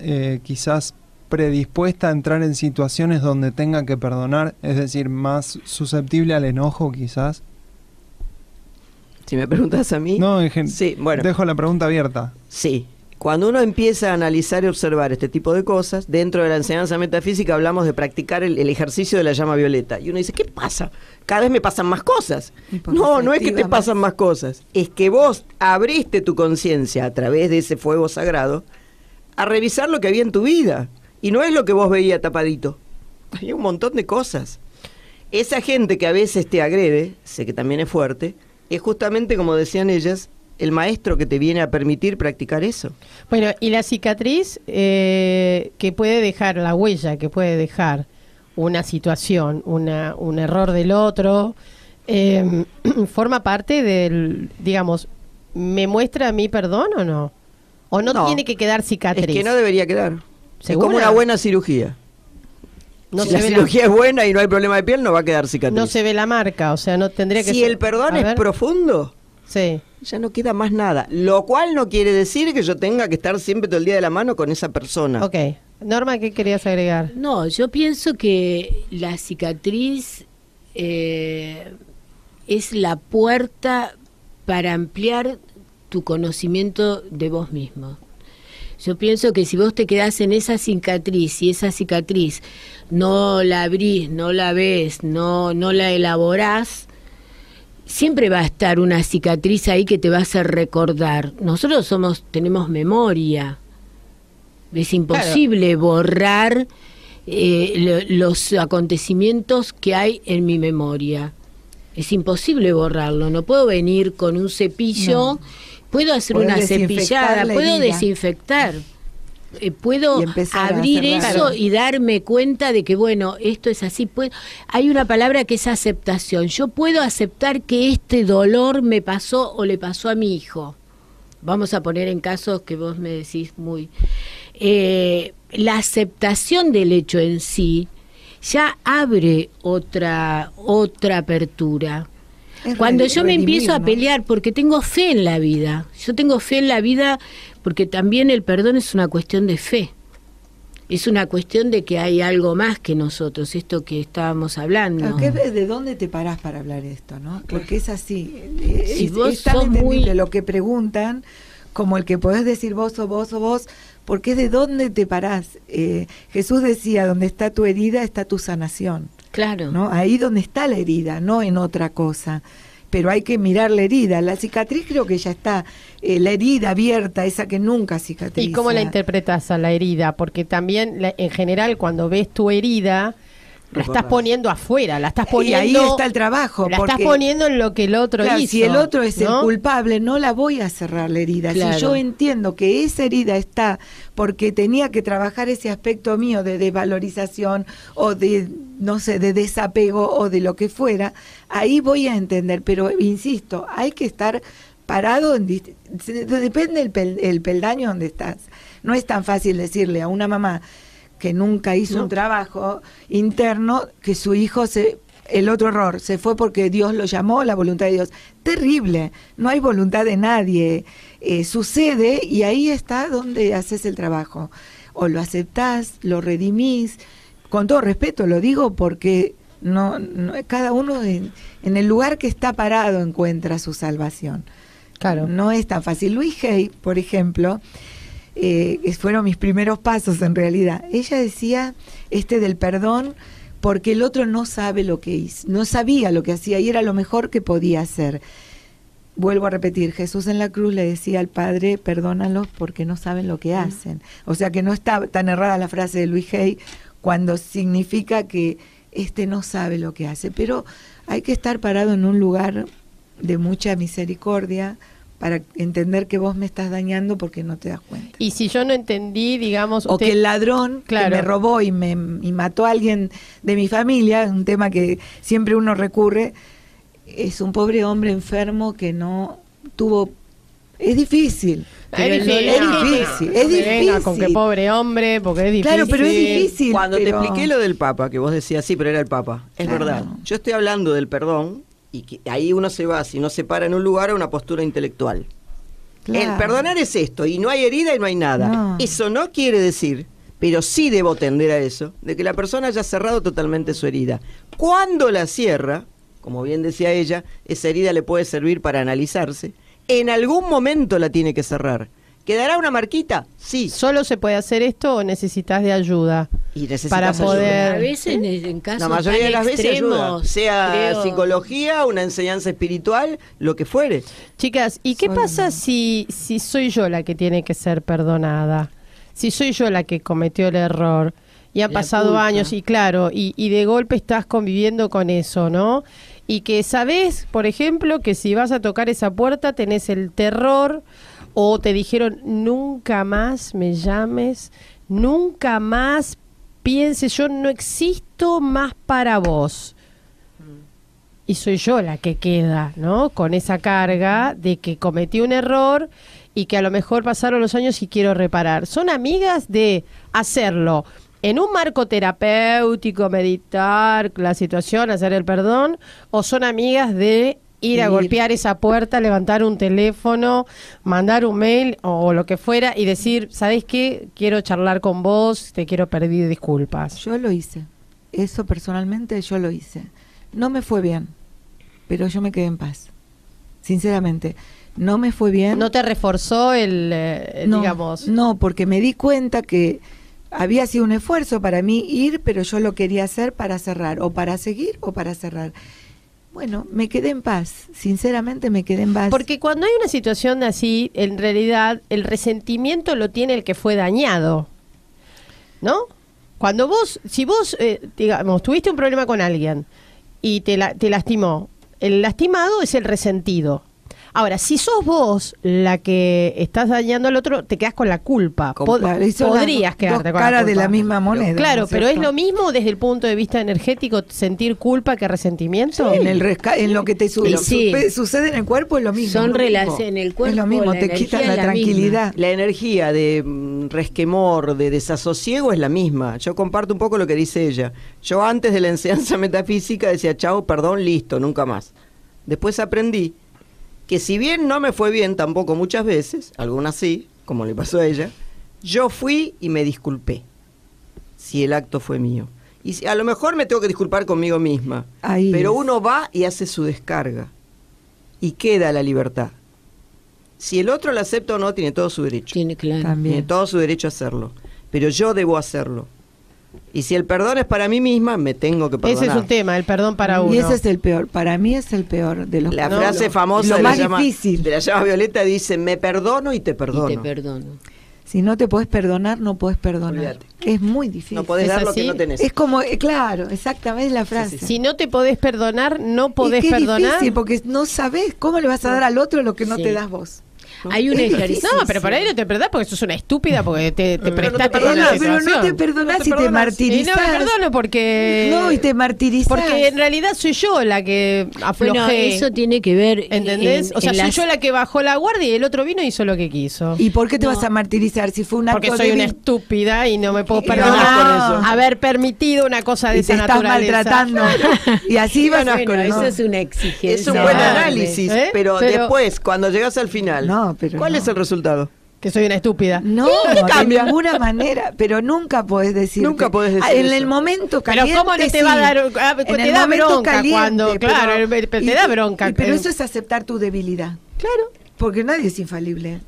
quizás predispuesta a entrar en situaciones donde tenga que perdonar, es decir, más susceptible al enojo quizás. Si me preguntas a mí, No, sí, bueno, dejo la pregunta abierta. sí. Cuando uno empieza a analizar y observar este tipo de cosas, dentro de la enseñanza metafísica hablamos de practicar el ejercicio de la llama violeta. Y uno dice, ¿qué pasa? Cada vez me pasan más cosas. Y porque No, se no es que te activa más. pasan más cosas. Es que vos abriste tu conciencia a través de ese fuego sagrado a revisar lo que había en tu vida. Y no es lo que vos veías tapadito. Hay un montón de cosas. Esa gente que a veces te agrede, sé que también es fuerte, es justamente, como decían ellas, el maestro que te viene a permitir practicar eso. Bueno, y la cicatriz que puede dejar, la huella que puede dejar una situación, un error del otro, forma parte del, digamos, ¿me muestra a mí perdón o no? ¿O no, tiene que quedar cicatriz? Es que no debería quedar. ¿Segura? Es como una buena cirugía. No si se la ve cirugía es buena y no hay problema de piel, no va a quedar cicatriz. no se ve la marca, o sea, no tendría que si ser. el perdón A es ver. profundo, Sí. ya no queda más nada. Lo cual no quiere decir que yo tenga que estar siempre todo el día de la mano con esa persona. Ok. Norma, ¿qué querías agregar? No, yo pienso que la cicatriz es la puerta para ampliar tu conocimiento de vos mismo. Yo pienso que si vos te quedás en esa cicatriz y esa cicatriz no la abrís, no la ves, no la elaborás, siempre va a estar una cicatriz ahí que te va a hacer recordar. Nosotros tenemos memoria. Es imposible borrar los acontecimientos que hay en mi memoria. Es imposible borrarlo. No puedo venir con un cepillo. No. Puedo hacer Podés una desinfectar cepillada, la puedo herida. desinfectar. Puedo Y empezar a abrir cerrar. eso y darme cuenta de que, bueno, esto es así. Hay una palabra que es aceptación. Yo puedo aceptar que este dolor me pasó o le pasó a mi hijo. Vamos a poner en casos que vos me decís muy... la aceptación del hecho en sí ya abre otra apertura. Cuando yo me empiezo a pelear, porque tengo fe en la vida, yo tengo fe en la vida porque también el perdón es una cuestión de fe, es una cuestión de que hay algo más que nosotros, esto que estábamos hablando. ¿De dónde te parás para hablar esto, no? Porque es así, Si es vos tan sos entendible muy- lo que preguntan como el que podés decir vos o vos o vos, porque es de dónde te parás. Jesús decía, donde está tu herida está tu sanación. Claro. ¿No? Ahí donde está la herida, no en otra cosa. Pero hay que mirar la herida. La cicatriz creo que ya está, la herida abierta, esa que nunca cicatriza. ¿Y cómo la interpretas a la herida? Porque también, en general, cuando ves tu herida, la estás poniendo afuera, la estás Y poniendo... ahí está el trabajo. La porque, estás poniendo en lo que el otro claro, hizo. si el otro es ¿no? el culpable, no la voy a cerrar la herida. Claro. Si yo entiendo que esa herida está porque tenía que trabajar ese aspecto mío de desvalorización o de, no sé, de desapego o de lo que fuera, ahí voy a entender. Pero, insisto, hay que estar parado, depende el peldaño donde estás. No es tan fácil decirle a una mamá que nunca hizo un trabajo interno que su hijo el otro error, se fue porque Dios lo llamó, la voluntad de Dios. Terrible, no hay voluntad de nadie. Sucede y ahí está donde haces el trabajo. O lo aceptás, lo redimís, con todo respeto lo digo porque no cada uno en el lugar que está parado encuentra su salvación. Claro. No es tan fácil. Louise Hay, por ejemplo, que fueron mis primeros pasos en realidad. Ella decía del perdón porque el otro no sabe lo que hizo, no sabía lo que hacía y era lo mejor que podía hacer. Vuelvo a repetir, Jesús en la cruz le decía al Padre, perdónalos porque no saben lo que hacen. O sea que no está tan errada la frase de Louise Hay cuando significa que no sabe lo que hace, pero hay que estar parado en un lugar de mucha misericordia para entender que vos me estás dañando porque no te das cuenta. Y si yo no entendí, digamos... O que el ladrón Claro. que me robó y mató a alguien de mi familia, un tema que siempre uno recurre, es un pobre hombre enfermo que no tuvo... Es difícil. Es Es difícil. difícil. Con qué pobre hombre, porque es difícil. Claro, pero es difícil. Cuando pero- te expliqué lo del Papa, que vos decías, sí, pero era el Papa, es Claro. verdad. Yo estoy hablando del perdón y que ahí uno se va, si no se para en un lugar, a una postura intelectual. Claro. El perdonar es esto, y no hay herida y no hay nada. No. Eso no quiere decir, pero sí debo tender a eso, de que la persona haya cerrado totalmente su herida. Cuando la cierra, como bien decía ella, esa herida le puede servir para analizarse. En algún momento la tiene que cerrar. ¿Quedará una marquita? Sí. ¿Solo se puede hacer esto o necesitas de ayuda? Y necesitas Para ayuda. poder- A veces en casos La mayoría tan de las veces ayuda, extremos, sea creo- psicología, una enseñanza espiritual, lo que fuere. Chicas, ¿y qué Solo pasa no. si soy yo la que tiene que ser perdonada? Si soy yo la que cometió el error y han La pasado culpa. años y claro, y de golpe estás conviviendo con eso, ¿no? y que sabés, por ejemplo, que si vas a tocar esa puerta tenés el terror, o te dijeron nunca más me llames, nunca más pienses, yo no existo más para vos. Y soy yo la que queda, ¿no? Con esa carga de que cometí un error y que a lo mejor pasaron los años y quiero reparar. ¿Son amigas de hacerlo en un marco terapéutico, meditar la situación, hacer el perdón? ¿O son amigas de ir a golpear esa puerta, levantar un teléfono, mandar un mail o lo que fuera y decir, ¿sabés qué? Quiero charlar con vos, te quiero pedir disculpas. Yo lo hice. Eso personalmente yo lo hice. No me fue bien, pero yo me quedé en paz. Sinceramente, no me fue bien. ¿No te reforzó No, digamos? No, porque me di cuenta que había sido un esfuerzo para mí ir, pero yo lo quería hacer para cerrar, o para seguir o para cerrar. Bueno, me quedé en paz, sinceramente me quedé en paz. Porque cuando hay una situación así, en realidad el resentimiento lo tiene el que fue dañado, ¿no? Cuando vos, si vos, digamos, tuviste un problema con alguien y te lastimó, el lastimado es el resentido. Ahora, si sos vos la que estás dañando al otro, te quedás con la culpa. Claro, son Podrías las quedarte dos con caras la de culpa. la misma moneda. Claro, ¿no es pero ¿es cierto? lo mismo desde el punto de vista energético sentir culpa que resentimiento? En lo que te Sí. sucede en el cuerpo es lo mismo. Son es lo mismo. relaciones en el cuerpo, es lo mismo, la te energía quitan es la la tranquilidad. La energía de resquemor, de desasosiego es la misma. Yo comparto un poco lo que dice ella. Yo antes de la enseñanza metafísica decía, chao, perdón, listo, nunca más. Después aprendí que si bien no me fue bien tampoco muchas veces, algunas sí, como le pasó a ella, yo fui y me disculpé, si el acto fue mío. Y a lo mejor me tengo que disculpar conmigo misma, Ahí pero es. uno va y hace su descarga y queda la libertad. Si el otro la acepta o no, tiene todo su derecho. Tiene, claro. También. Tiene todo su derecho a hacerlo, pero yo debo hacerlo. Y si el perdón es para mí misma, me tengo que perdonar. Ese es un tema, el perdón para uno. Y ese es el peor, para mí es el peor de los La No, frase lo- famosa lo de, más la llama, difícil. de la llama Violeta dice, me perdono y te perdono. Y te perdono. Si no te podés perdonar, no podés perdonar. Olvídate. Es muy difícil. No podés ¿Es dar lo así? que no tenés. Es como, claro, exactamente la frase. Si no te podés perdonar, no podés y qué perdonar. difícil, porque no sabés cómo le vas a dar al otro lo que no Sí. te das vos. Hay un Es ejercicio. difícil. No, pero por ahí no te perdás porque sos una estúpida, porque te prestaste perdonas. con la Pero no situación. te perdonás No te y te perdonás. Y no martirizás. me perdono porque... No, y te martirizás. Porque en realidad soy yo la que aflojé. Bueno, eso tiene que ver. ¿Entendés? O sea, en soy las- yo la que bajó la guardia y el otro vino y hizo lo que quiso. ¿Y por qué te No. vas a martirizar si fue un acto Porque soy una débil? estúpida y no me puedo Y perdonar ganás con eso. haber permitido una cosa de Y te esa estás naturaleza. maltratando. Y así vas Bueno, con eso eso. es una exigencia. Es un No, buen vale. análisis, ¿Eh? pero Pero- después, cuando llegas al final, No, pero ¿cuál no. es el resultado? Que soy una estúpida. No, cambia? de ninguna manera, pero nunca podés decir. Nunca podés decir En eso. el momento Pero caliente. ¿cómo no te sí. va a dar... En te el da momento bronca caliente, cuando... Claro, te y- da bronca. Pero eso es aceptar tu debilidad. Claro. Porque nadie es infalible.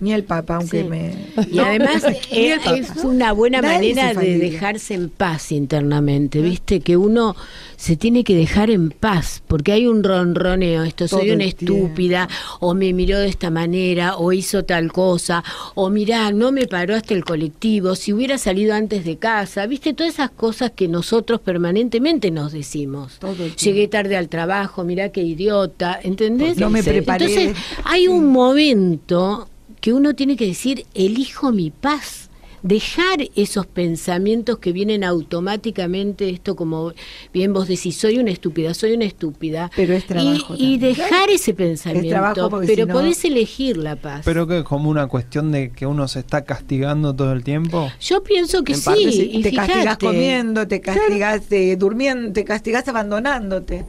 Ni el Papa, aunque Sí. me. Y además es una buena Nadie es manera de infalible. dejarse en paz internamente, ¿viste? Que uno se tiene que dejar en paz, porque hay un ronroneo, esto Todo soy una el tiempo. estúpida, o me miró de esta manera, o hizo tal cosa, o mirá, no me paró hasta el colectivo, si hubiera salido antes de casa, ¿viste? Todas esas cosas que nosotros permanentemente nos decimos. Todo el tiempo. Llegué tarde al trabajo, mirá qué idiota, ¿entendés? No me preparé. Entonces, hay un momento que uno tiene que decir, elijo mi paz, dejar esos pensamientos que vienen automáticamente, esto como bien vos decís, soy una estúpida, Pero es trabajo y también. dejar ese pensamiento, trabajo porque pero si no- podés elegir la paz. Pero que es como una cuestión de que uno se está castigando todo el tiempo. Yo pienso que En parte sí. y Te castigás fíjate, comiendo, te castigás durmiendo, te castigás abandonándote.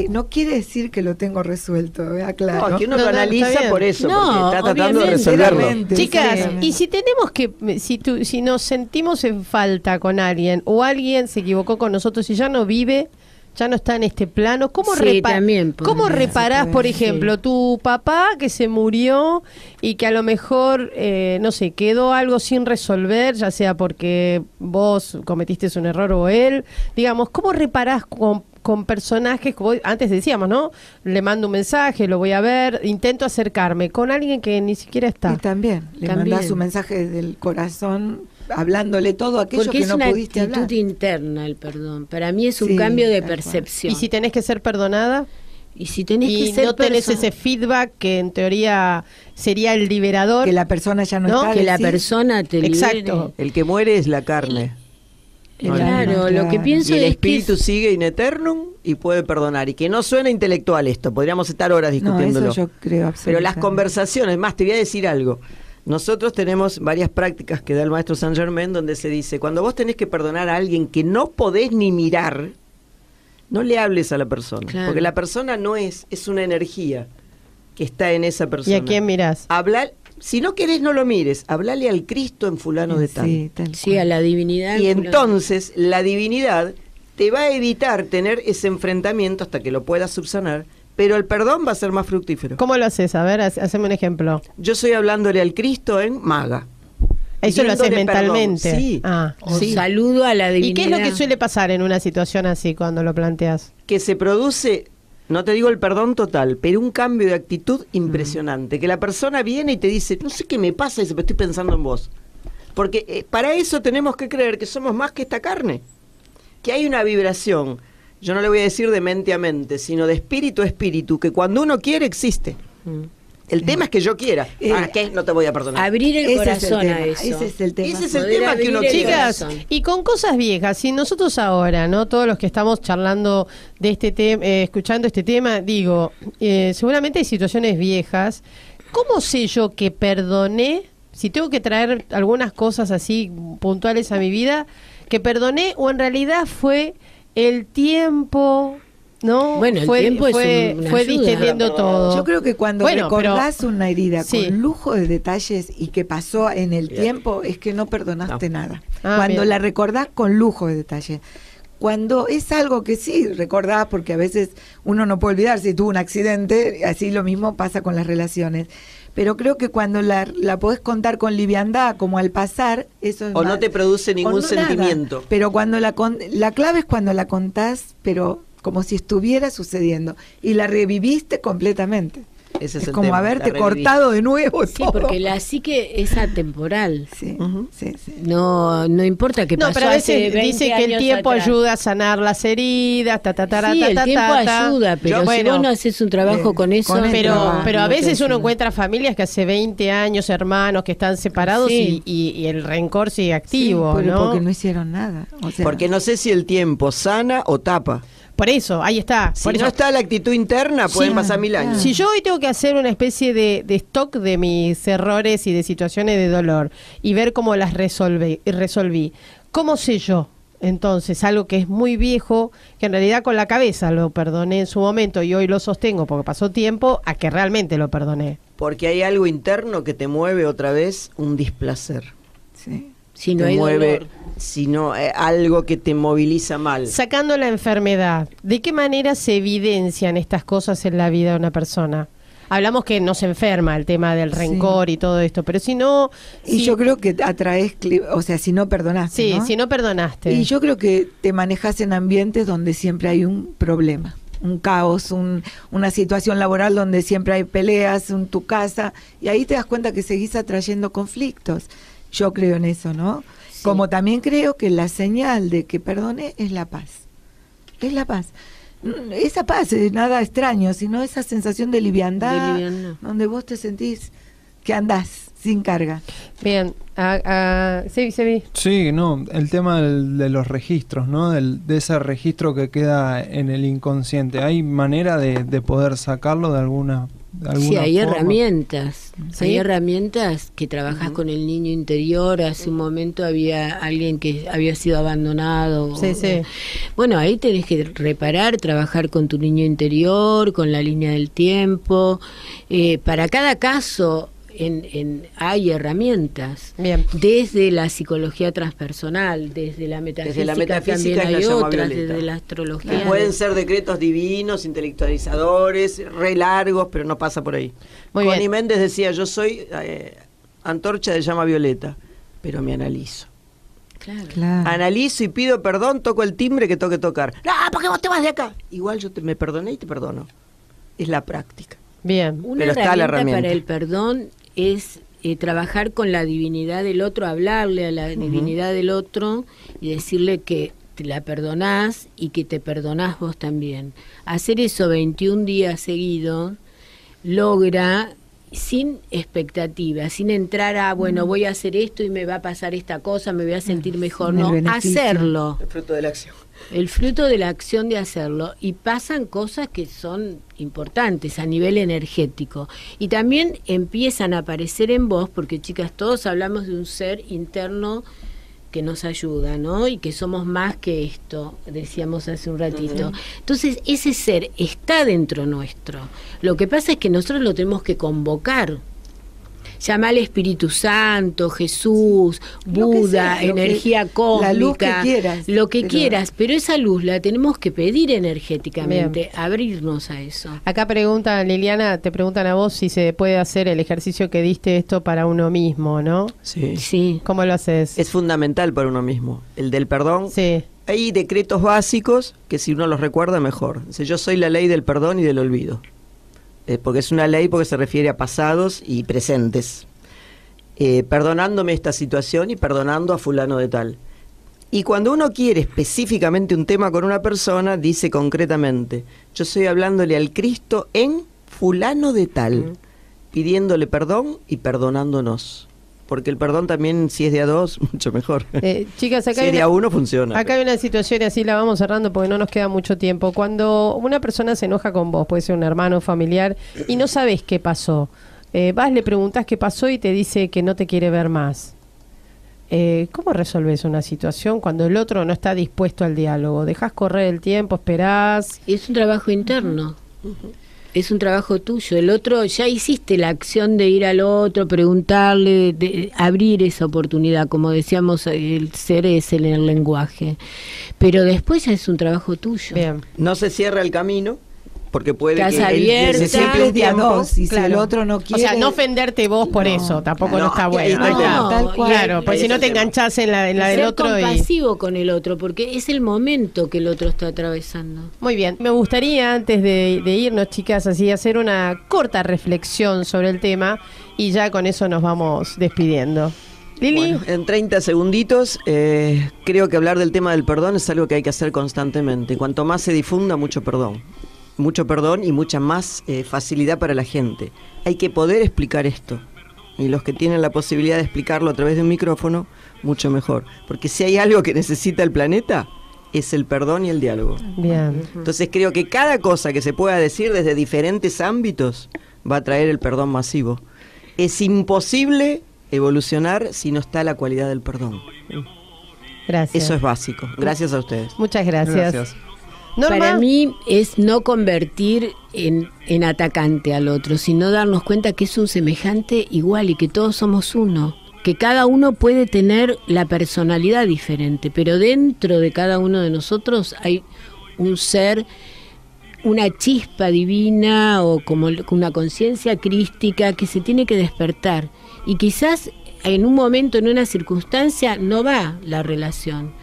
No quiere decir que lo tengo resuelto, claro. No, que uno No, lo no, analiza está bien. por eso, No, porque está tratando de obviamente. resolverlo. Sinceramente, Chicas, sí. y si tenemos que, si nos sentimos en falta con alguien o alguien se equivocó con nosotros y ya no vive, ya no está en este plano, ¿cómo, Sí, también puede ¿cómo ser. reparás, por Sí. ejemplo, tu papá que se murió y que a lo mejor, no sé, quedó algo sin resolver, ya sea porque vos cometiste un error o él? Digamos, ¿cómo reparás con personajes, como antes decíamos, ¿no? Le mando un mensaje, lo voy a ver, intento acercarme con alguien que ni siquiera está. Y también, le También. mandás un mensaje del corazón hablándole todo aquello Porque que es no una pudiste actitud hablar. interna el perdón. Para mí es un Sí, cambio de tal cual. percepción. Y si tenés que ser perdonada Y si tenés y que ser no tenés perso- ese feedback que en teoría sería el liberador. Que la persona ya no, ¿No? está. que la decís. persona te libere. Exacto. El que muere es la carne. No, Claro, lo que claro. pienso Y el es espíritu que sigue in eternum y puede perdonar. Y que no suena intelectual esto, podríamos estar horas No, discutiéndolo. eso yo creo Pero las absolutamente. conversaciones, más te voy a decir algo. Nosotros tenemos varias prácticas que da el maestro Saint Germain donde se dice, cuando vos tenés que perdonar a alguien que no podés ni mirar, no le hables a la persona. Claro. Porque la persona no es una energía que está en esa persona. ¿Y a quién mirás? Hablar, si no querés no lo mires, hablale al Cristo en fulano de tal. Sí, tal sí, cual. a la divinidad. Y entonces la divinidad te va a evitar tener ese enfrentamiento hasta que lo puedas subsanar, pero el perdón va a ser más fructífero. ¿Cómo lo haces? A ver, haceme un ejemplo. Yo estoy hablándole al Cristo en maga. Eso lo haces Pidiéndole perdón. mentalmente. Sí. Ah. O Sí. saludo a la ¿Y divinidad. qué es lo que suele pasar en una situación así cuando lo planteas? Que se produce, no te digo el perdón total, pero un cambio de actitud impresionante. Que la persona viene y te dice, no sé qué me pasa, y dice, pero estoy pensando en vos. Porque para eso tenemos que creer que somos más que esta carne. Que hay una vibración, yo no le voy a decir de mente a mente, sino de espíritu a espíritu, que cuando uno quiere existe. El tema es que yo quiera. ¿Qué? No te voy a perdonar. Abrir el Ese es el corazón tema, a eso. ese es el tema. Ese es el Poder tema que uno abrir el quiere. Chicas, corazón. y con cosas viejas, si nosotros ahora, ¿no? Todos los que estamos charlando de este tema, escuchando este tema, digo, seguramente hay situaciones viejas. ¿Cómo sé yo que perdoné? Si tengo que traer algunas cosas así puntuales a mi vida, que perdoné o en realidad fue el tiempo, ¿no? Bueno, el fue, tiempo es fue, una fue ayuda. distendiendo todo. Yo creo que cuando Bueno, recordás pero- una herida Sí. con lujo de detalles y que pasó en el tiempo, es que no perdonaste nada. Ah, Cuando bien. la recordás con lujo de detalle. Cuando es algo que sí recordás, porque a veces uno no puede olvidar si tuvo un accidente, así lo mismo pasa con las relaciones. Pero creo que cuando la podés contar con liviandad, como al pasar, eso es O no más- te produce o ningún no nada. sentimiento. Pero cuando la clave es cuando la contás, pero como si estuviera sucediendo. Y la reviviste completamente. Ese Es el como tema, haberte la revivís. cortado de nuevo Sí, todo. porque la psique es atemporal. Sí, Ujú. sí, sí. No importa que No, pasó pero a hace veces 20 dice que el años tiempo atrás. ayuda a sanar las heridas, Sí, el tiempo ayuda, pero si bueno, vos no haces un trabajo con eso... con pero, trabajo, pero a no te veces uno ayuda. encuentra familias que hace 20 años, hermanos que están separados Sí. y el rencor sigue Sí, activo, pero ¿no? porque no hicieron nada. O sea, Porque no sé si el tiempo sana o tapa. Por eso, ahí está. Si Por no eso. está la actitud interna, pueden Sí, pasar 1000 años. Si yo hoy tengo que hacer una especie de stock de mis errores y de situaciones de dolor y ver cómo las resolví, ¿cómo sé yo? Entonces, algo que es muy viejo, que en realidad con la cabeza lo perdoné en su momento y hoy lo sostengo porque pasó tiempo, a que realmente lo perdoné. Porque hay algo interno que te mueve otra vez un displacer. sí. Si no Te hay mueve, dolor. sino algo que te moviliza mal. Sacando la enfermedad, ¿de qué manera se evidencian estas cosas en la vida de una persona? Hablamos que no se enferma el tema del rencor y todo esto, pero si no... Y si- yo creo que atraes, o sea, si no perdonaste. Sí, ¿no? si no perdonaste. Y yo creo que te manejas en ambientes donde siempre hay un problema, un caos, una situación laboral donde siempre hay peleas en tu casa, y ahí te das cuenta que seguís atrayendo conflictos. Yo creo en eso, ¿no? Sí. Como también creo que la señal de que perdone es la paz. Es la paz. Esa paz es nada extraño, sino esa sensación de liviandad, De liviandad. donde vos te sentís que andás sin carga. Bien, sí, se vi. Sí, no, el tema de los registros, ¿no? De ese registro que queda en el inconsciente. ¿Hay manera de poder sacarlo de alguna Sí, hay forma? herramientas. ¿Sí? Hay herramientas que trabajas con el niño interior. Hace un momento había alguien que había sido abandonado. Sí, sí. Bueno, ahí tenés que reparar, trabajar con tu niño interior, con la línea del tiempo. Para cada caso hay herramientas. Bien. Desde la psicología transpersonal, desde la metafísica, metafísica también la hay llama otras, Violeta. desde la astrología. Pueden ser decretos divinos, intelectualizadores, re largos, pero no pasa por ahí. Muy Connie bien. Méndez decía, yo soy antorcha de llama violeta, pero me analizo. Claro. Claro. Analizo y pido perdón, toco el timbre que toque tocar. No, porque vos te vas de acá. Igual yo me perdoné y te perdono. Es la práctica. Bien. Una Pero está la herramienta herramienta. para el perdón es trabajar con la divinidad del otro, hablarle a la divinidad del otro y decirle que te la perdonás y que te perdonás vos también. Hacer eso 21 días seguidos logra, sin expectativa, sin entrar a, bueno, voy a hacer esto y me va a pasar esta cosa, me voy a sentir mejor, el no, beneficio. hacerlo. El fruto de la acción. El fruto de la acción de hacerlo. Y pasan cosas que son importantes a nivel energético. Y también empiezan a aparecer en vos, porque chicas, todos hablamos de un ser interno que nos ayuda, ¿no? Y que somos más que esto, decíamos hace un ratito. Entonces, ese ser está dentro nuestro. Lo que pasa es que nosotros lo tenemos que convocar. Llamale Espíritu Santo, Jesús, Lo que Buda, sea, energía cósmica, la luz que quieras, lo que pero- quieras, pero esa luz la tenemos que pedir energéticamente, abrirnos a eso. Acá preguntan, Liliana, te preguntan a vos si se puede hacer el ejercicio que diste esto para uno mismo, ¿no? Sí. Sí. ¿Cómo lo haces? Es fundamental para uno mismo. El del perdón. Sí. Hay decretos básicos que si uno los recuerda mejor. Dice, yo soy la ley del perdón y del olvido. Porque es una ley porque se refiere a pasados y presentes. Perdonándome esta situación y perdonando a fulano de tal. Y cuando uno quiere específicamente un tema con una persona, dice concretamente, yo estoy hablándole al Cristo en fulano de tal, pidiéndole perdón y perdonándonos. Porque el perdón también, si es de a dos, mucho mejor. Chicas, acá Si hay es de una- a uno, funciona. Acá hay una situación y así la vamos cerrando porque no nos queda mucho tiempo. Cuando una persona se enoja con vos, puede ser un hermano, familiar, y no sabes qué pasó, vas, le preguntás qué pasó y te dice que no te quiere ver más. ¿Cómo resolves una situación cuando el otro no está dispuesto al diálogo? ¿Dejás correr el tiempo, esperás? Es un trabajo interno. Es un trabajo tuyo. El otro, ya hiciste la acción de ir al otro, preguntarle, de abrir esa oportunidad. Como decíamos, el ser es el lenguaje. Pero después ya es un trabajo tuyo. Bien. No se cierra el camino, porque puede Casa que él abierta. necesite Siempre un es de a tiempo. dos, y si el Claro. otro no O quiere... sea, no ofenderte vos por No, eso, tampoco claro. no está No, bueno. ahí está. Tal cual. Claro, porque si no te Ese tema. enganchás en la del Ser otro y... compasivo con el otro, porque es el momento que el otro está atravesando. Muy bien, me gustaría antes de irnos, chicas, así hacer una corta reflexión sobre el tema y ya con eso nos vamos despidiendo. Lili, Bueno, en 30 segunditos, creo que hablar del tema del perdón es algo que hay que hacer constantemente. Cuanto más se difunda, mucho perdón. Mucho perdón y mucha más facilidad para la gente. Hay que poder explicar esto. Y los que tienen la posibilidad de explicarlo a través de un micrófono, mucho mejor. Porque si hay algo que necesita el planeta, es el perdón y el diálogo. bien, Entonces creo que cada cosa que se pueda decir desde diferentes ámbitos va a traer el perdón masivo. Es imposible evolucionar si no está la cualidad del perdón. gracias. Eso es básico. Gracias a ustedes. Muchas gracias. Gracias. Norma, Para mí es no convertir en atacante al otro, sino darnos cuenta que es un semejante igual y que todos somos uno. Que cada uno puede tener la personalidad diferente, pero dentro de cada uno de nosotros hay un ser, una chispa divina o como una conciencia crística que se tiene que despertar. Y quizás en un momento, en una circunstancia, no va la relación.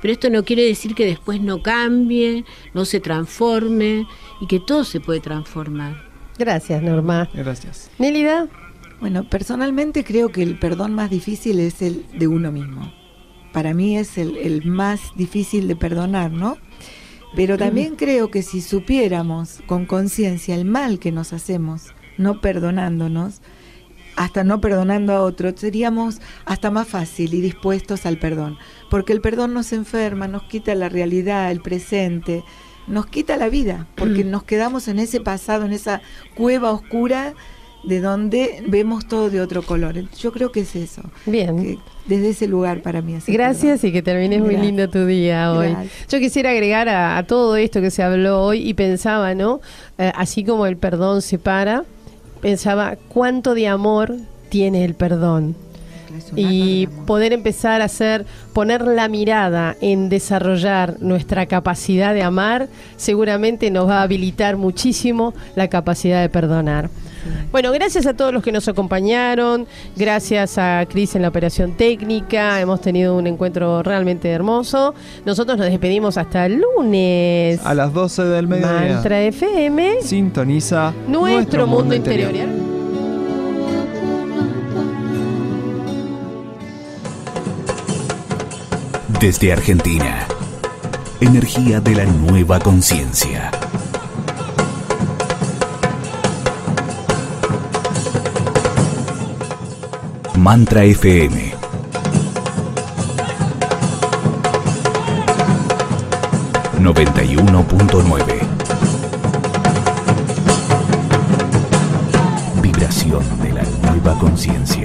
Pero esto no quiere decir que después no cambie, no se transforme y que todo se puede transformar. gracias, Norma. Gracias. Nélida, Bueno, personalmente creo que el perdón más difícil es el de uno mismo. Para mí es el más difícil de perdonar, ¿no? Pero también creo que si supiéramos con conciencia el mal que nos hacemos, no perdonándonos, hasta no perdonando a otros, seríamos hasta más fácil y dispuestos al perdón. Porque el perdón nos enferma, nos quita la realidad, el presente, nos quita la vida, porque nos quedamos en ese pasado, en esa cueva oscura de donde vemos todo de otro color. Yo creo que es eso. bien. Que desde ese lugar para mí es el Gracias perdón. y que termines muy Gracias. lindo tu día hoy. Gracias. Yo quisiera agregar a todo esto que se habló hoy y pensaba, ¿no? Así como el perdón separa, pensaba cuánto de amor tiene el perdón. Es un acto Y de amor. poder empezar a poner la mirada en desarrollar nuestra capacidad de amar, seguramente nos va a habilitar muchísimo la capacidad de perdonar. Bueno, gracias a todos los que nos acompañaron, gracias a Cris en la operación técnica, hemos tenido un encuentro realmente hermoso. Nosotros nos despedimos hasta el lunes. A las 12 del mediodía. Mantra FM, Sintoniza nuestro mundo interior. Desde Argentina, energía de la nueva conciencia. Mantra FM. ...91.9... Vibración de la nueva conciencia.